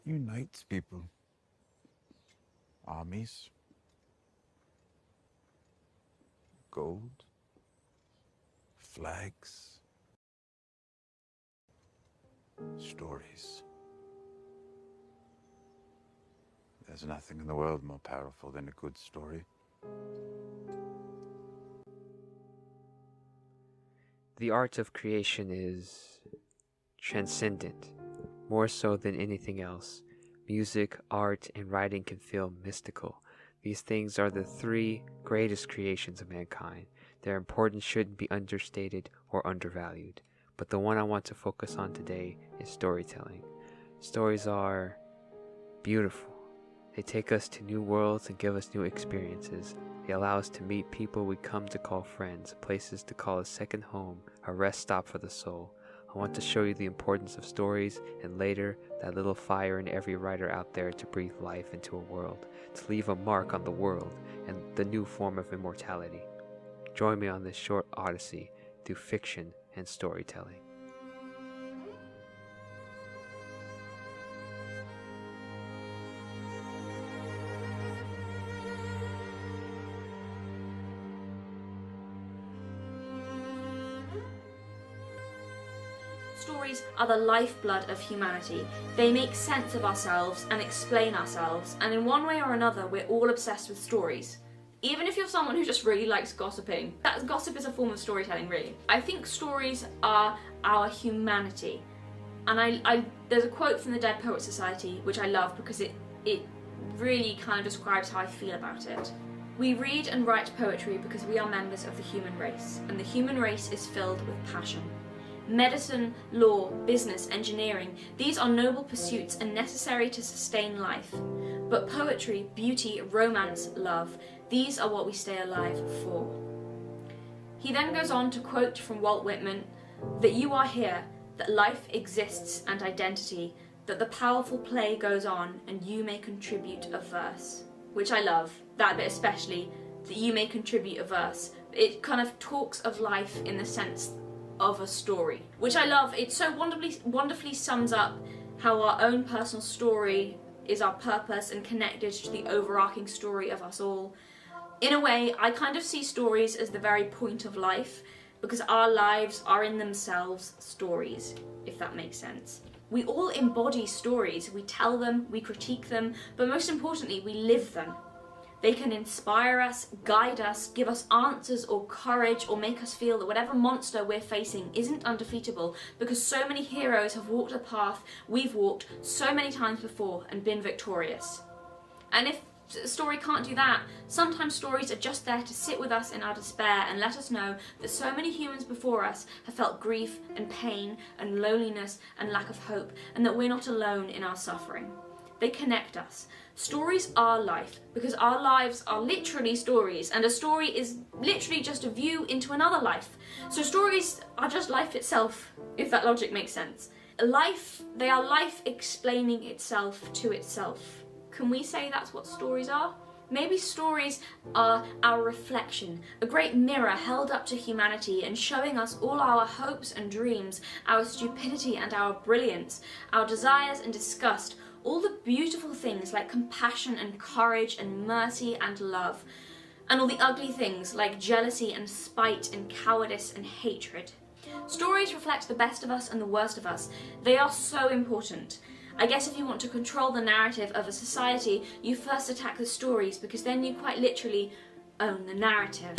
unites people? Armies? Gold? Flags? Stories. There's nothing in the world more powerful than a good story. The art of creation is transcendent, more so than anything else. Music, art, and writing can feel mystical. These things are the three greatest creations of mankind. Their importance shouldn't be understated or undervalued. But the one I want to focus on today is storytelling. Stories are beautiful. They take us to new worlds and give us new experiences. They allow us to meet people we come to call friends, places to call a second home, a rest stop for the soul. I want to show you the importance of stories, and later, that little fire in every writer out there to breathe life into a world, to leave a mark on the world and the new form of immortality. Join me on this short odyssey through fiction and storytelling. Stories are the lifeblood of humanity. They make sense of ourselves and explain ourselves, and in one way or another we're all obsessed with stories. Even if you're someone who just really likes gossiping, that gossip is a form of storytelling, really. I think stories are our humanity. And there's a quote from the Dead Poets Society which I love because it really kind of describes how I feel about it. We read and write poetry because we are members of the human race, and the human race is filled with passion. Medicine, law, business, engineering, these are noble pursuits and necessary to sustain life. But poetry, beauty, romance, love, these are what we stay alive for. He then goes on to quote from Walt Whitman, that you are here, that life exists and identity, that the powerful play goes on and you may contribute a verse. Which I love, that bit especially, that you may contribute a verse. It kind of talks of life in the sense of a story, which I love. It so wonderfully sums up how our own personal story is our purpose and connected to the overarching story of us all. In a way, I kind of see stories as the very point of life, because our lives are in themselves stories, if that makes sense. We all embody stories. We tell them, we critique them, but most importantly, we live them. They can inspire us, guide us, give us answers or courage, or make us feel that whatever monster we're facing isn't undefeatable, because so many heroes have walked a path we've walked so many times before and been victorious. And if a story can't do that, sometimes stories are just there to sit with us in our despair and let us know that so many humans before us have felt grief and pain and loneliness and lack of hope, and that we're not alone in our suffering. They connect us. Stories are life, because our lives are literally stories, and a story is literally just a view into another life. So stories are just life itself, if that logic makes sense. They are life explaining itself to itself. Can we say that's what stories are? Maybe stories are our reflection, a great mirror held up to humanity and showing us all our hopes and dreams, our stupidity and our brilliance, our desires and disgust, all the beautiful things like compassion and courage and mercy and love, and all the ugly things like jealousy and spite and cowardice and hatred. Stories reflect the best of us and the worst of us. They are so important. I guess if you want to control the narrative of a society, you first attack the stories, because then you quite literally own the narrative.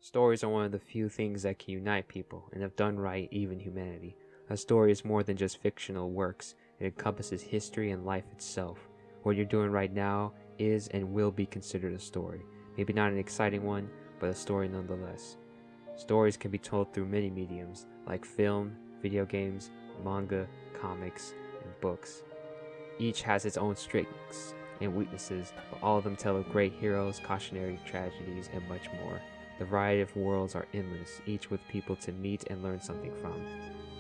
Stories are one of the few things that can unite people, and if done right, even humanity. A story is more than just fictional works. It encompasses history and life itself. What you're doing right now is and will be considered a story. Maybe not an exciting one, but a story nonetheless. Stories can be told through many mediums, like film, video games, manga, comics, and books. Each has its own strengths and weaknesses, but all of them tell of great heroes, cautionary tragedies, and much more. The variety of worlds are endless, each with people to meet and learn something from.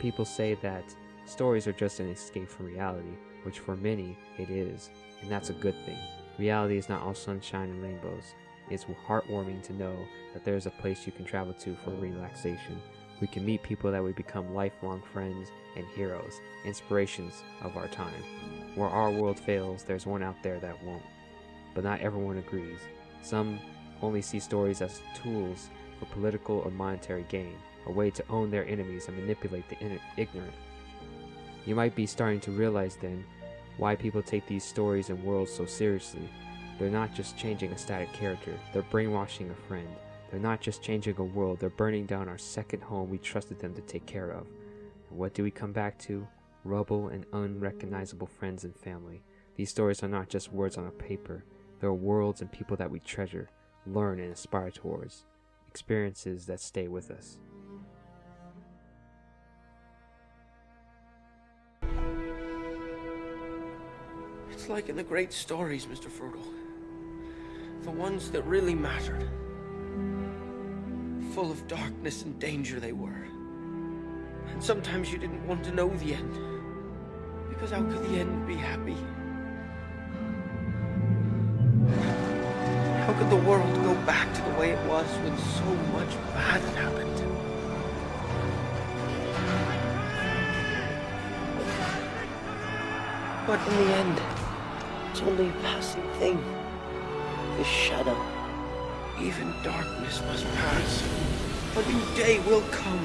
People say that stories are just an escape from reality, which for many it is, and that's a good thing. Reality is not all sunshine and rainbows. It's heartwarming to know that there's a place you can travel to for relaxation. We can meet people that would become lifelong friends and heroes, inspirations of our time. Where our world fails, there's one out there that won't. But not everyone agrees. Some only see stories as tools for political or monetary gain, a way to own their enemies and manipulate the ignorant. You might be starting to realize then why people take these stories and worlds so seriously. They're not just changing a static character, they're brainwashing a friend. They're not just changing a world, they're burning down our second home we trusted them to take care of. And what do we come back to? Rubble and unrecognizable friends and family. These stories are not just words on a paper. They are worlds and people that we treasure, learn, and aspire towards. Experiences that stay with us. It's like in the great stories, Mr. Frodo. The ones that really mattered. Full of darkness and danger they were. And sometimes you didn't want to know the end. Because how could the end be happy? How could the world go back to the way it was when so much bad had happened? But in the end, it's only a passing thing. The shadow. Even darkness must pass. A new day will come.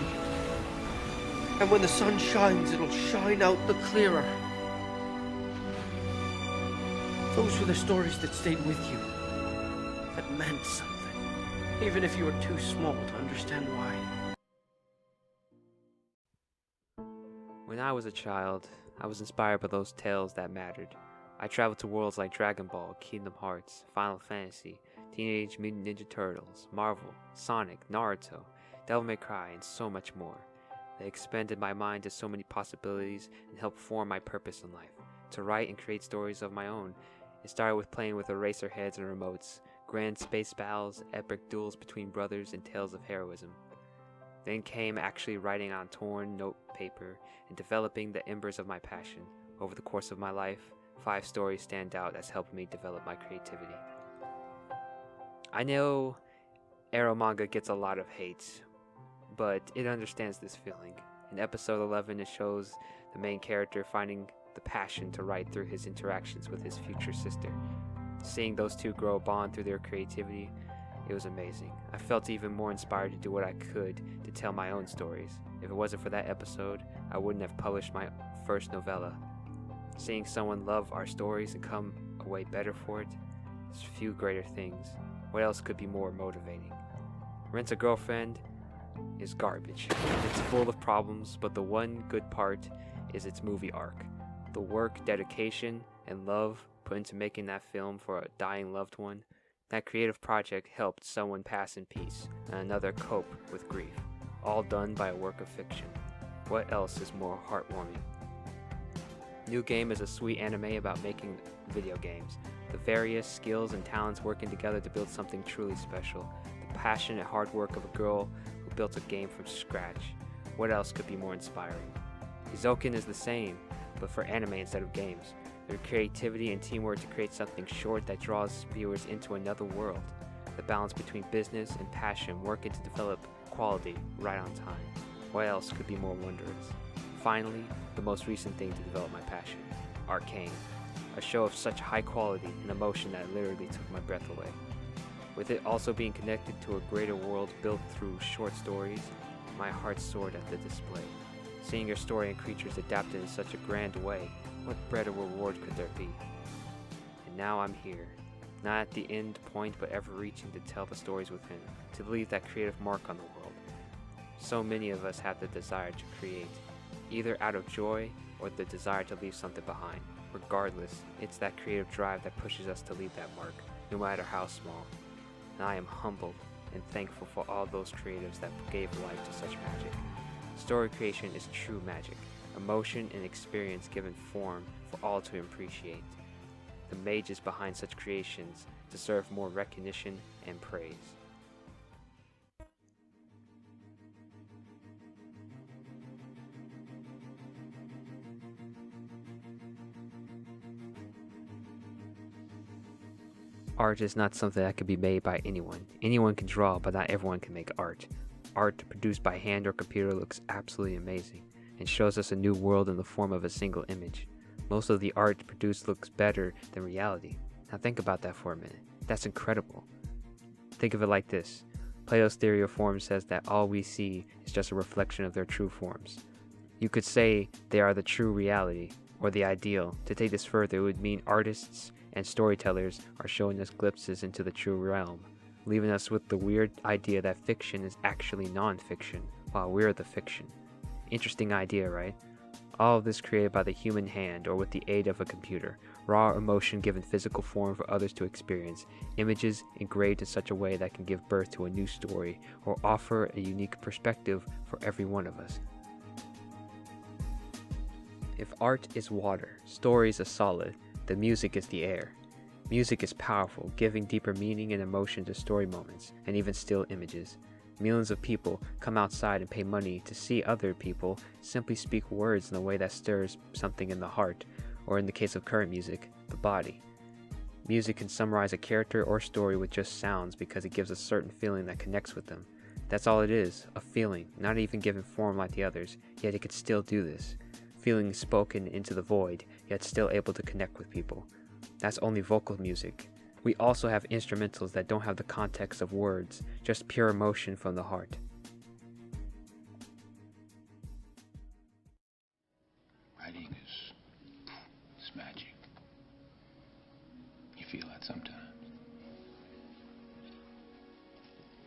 And when the sun shines, it'll shine out the clearer. Those were the stories that stayed with you. That meant something. Even if you were too small to understand why. When I was a child, I was inspired by those tales that mattered. I traveled to worlds like Dragon Ball, Kingdom Hearts, Final Fantasy, Teenage Mutant Ninja Turtles, Marvel, Sonic, Naruto, Devil May Cry, and so much more. They expanded my mind to so many possibilities and helped form my purpose in life, to write and create stories of my own. It started with playing with eraser heads and remotes, grand space battles, epic duels between brothers, and tales of heroism. Then came actually writing on torn note paper and developing the embers of my passion. Over the course of my life, 5 stories stand out as helped me develop my creativity. I know Arrow manga gets a lot of hate, but it understands this feeling. In episode 11, it shows the main character finding the passion to write through his interactions with his future sister. Seeing those two grow a bond through their creativity, it was amazing. I felt even more inspired to do what I could to tell my own stories. If it wasn't for that episode, I wouldn't have published my first novella. Seeing someone love our stories and come away better for it, there's few greater things. What else could be more motivating? Rent a Girlfriend is garbage. It's full of problems, but the one good part is its movie arc. The work, dedication, and love put into making that film for a dying loved one. That creative project helped someone pass in peace and another cope with grief. All done by a work of fiction. What else is more heartwarming? New Game is a sweet anime about making video games. The various skills and talents working together to build something truly special. The passionate hard work of a girl who built a game from scratch. What else could be more inspiring? Hizoken is the same, but for anime instead of games. Their creativity and teamwork to create something short that draws viewers into another world. The balance between business and passion working to develop quality right on time. What else could be more wondrous? Finally, the most recent thing to develop my passion, Arcane. A show of such high quality and emotion that literally took my breath away. With it also being connected to a greater world built through short stories, my heart soared at the display. Seeing your story and creatures adapted in such a grand way, what better reward could there be? And now I'm here, not at the end point but ever reaching to tell the stories within, to leave that creative mark on the world. So many of us have the desire to create, either out of joy or the desire to leave something behind. Regardless, it's that creative drive that pushes us to leave that mark, no matter how small. And I am humbled and thankful for all those creatives that gave life to such magic. Story creation is true magic, emotion and experience given form for all to appreciate. The mages behind such creations deserve more recognition and praise. Art is not something that can be made by anyone. Anyone can draw, but not everyone can make art. Art produced by hand or computer looks absolutely amazing and shows us a new world in the form of a single image. Most of the art produced looks better than reality. Now think about that for a minute. That's incredible. Think of it like this. Plato's theory of form says that all we see is just a reflection of their true forms. You could say they are the true reality, or the ideal. To take this further, it would mean artists and storytellers are showing us glimpses into the true realm, leaving us with the weird idea that fiction is actually non-fiction, while we're the fiction. Interesting idea, right? All of this created by the human hand or with the aid of a computer. Raw emotion given physical form for others to experience. Images engraved in such a way that can give birth to a new story or offer a unique perspective for every one of us. If art is water, stories are solid, the music is the air. Music is powerful, giving deeper meaning and emotion to story moments, and even still images. Millions of people come outside and pay money to see other people simply speak words in a way that stirs something in the heart, or in the case of current music, the body. Music can summarize a character or story with just sounds because it gives a certain feeling that connects with them. That's all it is, a feeling, not even given form like the others, yet it could still do this. Feeling spoken into the void, yet still able to connect with people. That's only vocal music. We also have instrumentals that don't have the context of words, just pure emotion from the heart. Writing is magic. You feel that sometimes?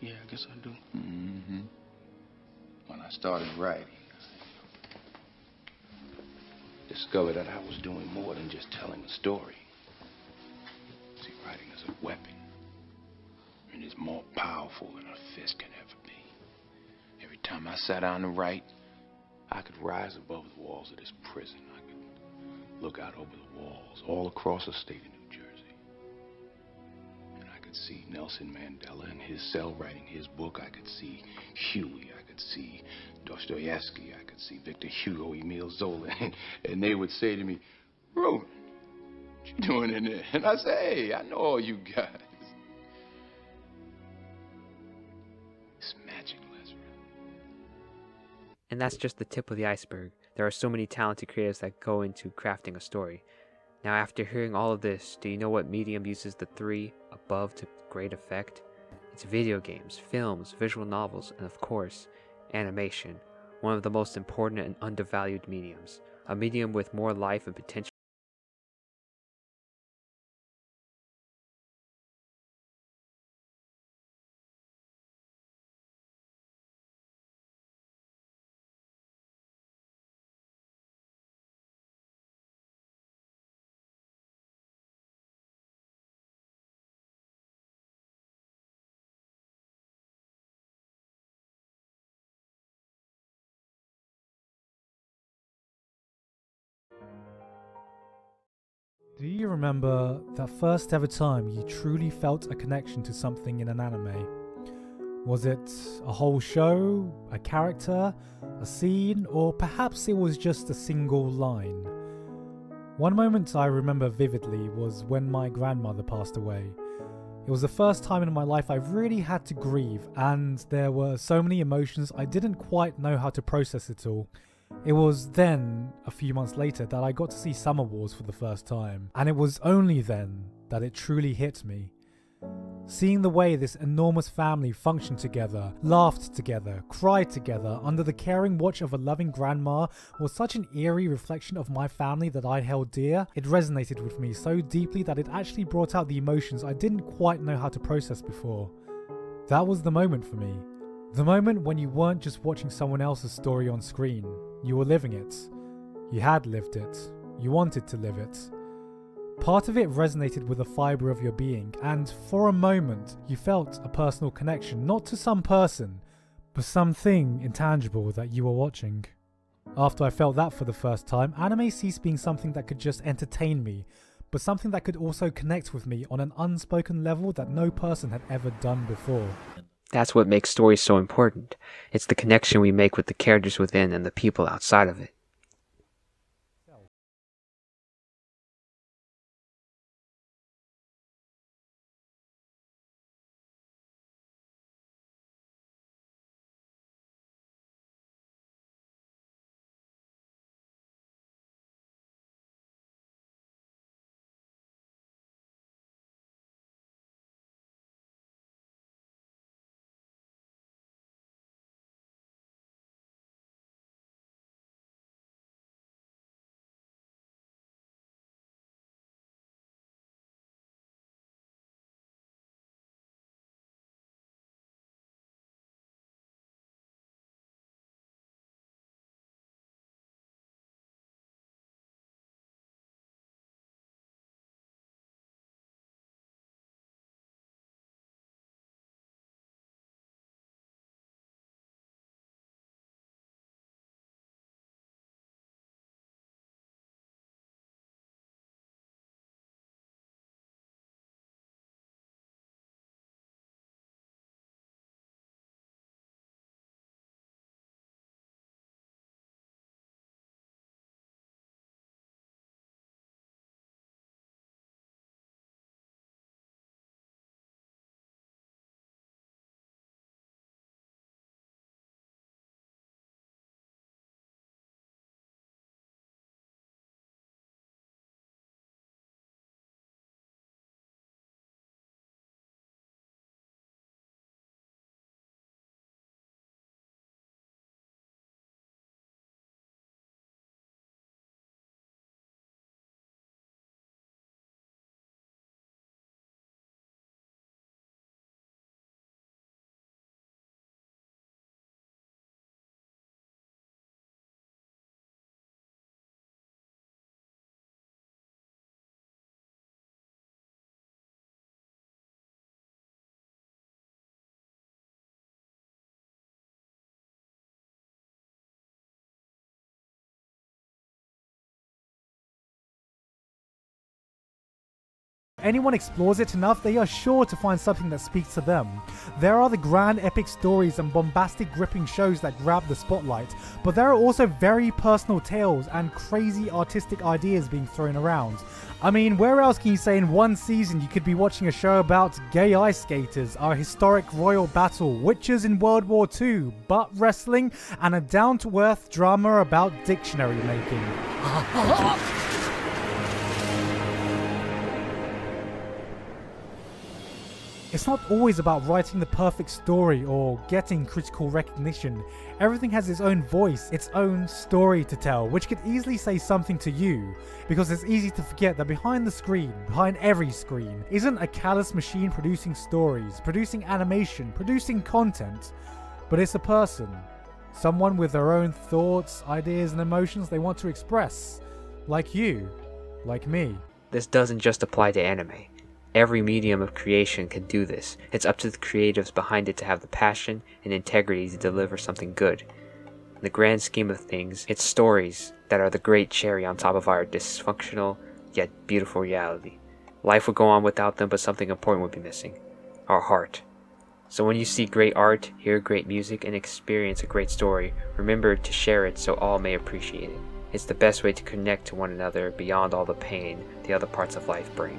Yeah, I guess I do. Mm-hmm. When I started writing, I discovered that I was doing more than just telling a story. See, writing is a weapon. And it's more powerful than a fist can ever be. Every time I sat down to write, I could rise above the walls of this prison. I could look out over the walls all across the state of New Jersey. And I could see Nelson Mandela in his cell writing his book. I could see Huey. I could see Dostoevsky. I could see Victor Hugo, Emile Zola. And they would say to me, "Roman, what you doing in there?" And I say, "Hey, I know all you guys." It's magic, Leslie. And that's just the tip of the iceberg. There are so many talented creatives that go into crafting a story. Now, after hearing all of this, do you know what medium uses the three above to great effect? It's video games, films, visual novels, and of course, animation, one of the most important and undervalued mediums. A medium with more life and potential. Do you remember that first ever time you truly felt a connection to something in an anime? Was it a whole show, a character, a scene, or perhaps it was just a single line? One moment I remember vividly was when my grandmother passed away. It was the first time in my life I really had to grieve, and there were so many emotions I didn't quite know how to process it all. It was then, a few months later, that I got to see Summer Wars for the first time, and it was only then that it truly hit me. Seeing the way this enormous family functioned together, laughed together, cried together, under the caring watch of a loving grandma was such an eerie reflection of my family that I held dear. It resonated with me so deeply that it actually brought out the emotions I didn't quite know how to process before. That was the moment for me. The moment when you weren't just watching someone else's story on screen, you were living it. You had lived it. You wanted to live it. Part of it resonated with a fibre of your being, and for a moment you felt a personal connection, not to some person, but something intangible that you were watching. After I felt that for the first time, anime ceased being something that could just entertain me, but something that could also connect with me on an unspoken level that no person had ever done before. That's what makes stories so important. It's the connection we make with the characters within and the people outside of it. Anyone explores it enough, they are sure to find something that speaks to them. There are the grand epic stories and bombastic gripping shows that grab the spotlight, but there are also very personal tales and crazy artistic ideas being thrown around. I mean, where else can you say in one season you could be watching a show about gay ice skaters, our historic royal battle, witches in World War II, butt wrestling, and a down-to-earth drama about dictionary making? It's not always about writing the perfect story or getting critical recognition. Everything has its own voice, its own story to tell, which could easily say something to you, because it's easy to forget that behind the screen, behind every screen, isn't a callous machine producing stories, producing animation, producing content, but it's a person. Someone with their own thoughts, ideas, and emotions they want to express. Like you. Like me. This doesn't just apply to anime. Every medium of creation can do this. It's up to the creatives behind it to have the passion and integrity to deliver something good. In the grand scheme of things, it's stories that are the great cherry on top of our dysfunctional yet beautiful reality. Life would go on without them, but something important would be missing. Our heart. So when you see great art, hear great music, and experience a great story, remember to share it so all may appreciate it. It's the best way to connect to one another beyond all the pain the other parts of life bring.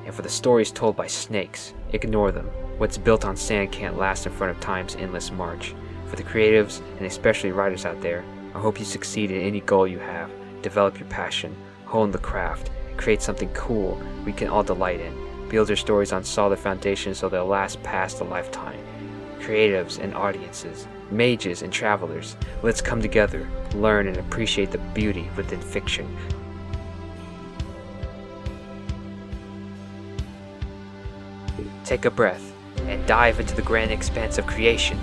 And for the stories told by snakes, ignore them. What's built on sand can't last in front of time's endless march. For the creatives, and especially writers out there, I hope you succeed in any goal you have. Develop your passion, hone the craft, and create something cool we can all delight in. Build your stories on solid foundations so they'll last past a lifetime. Creatives and audiences, mages and travelers, let's come together, learn and appreciate the beauty within fiction. Take a breath and dive into the grand expanse of creation.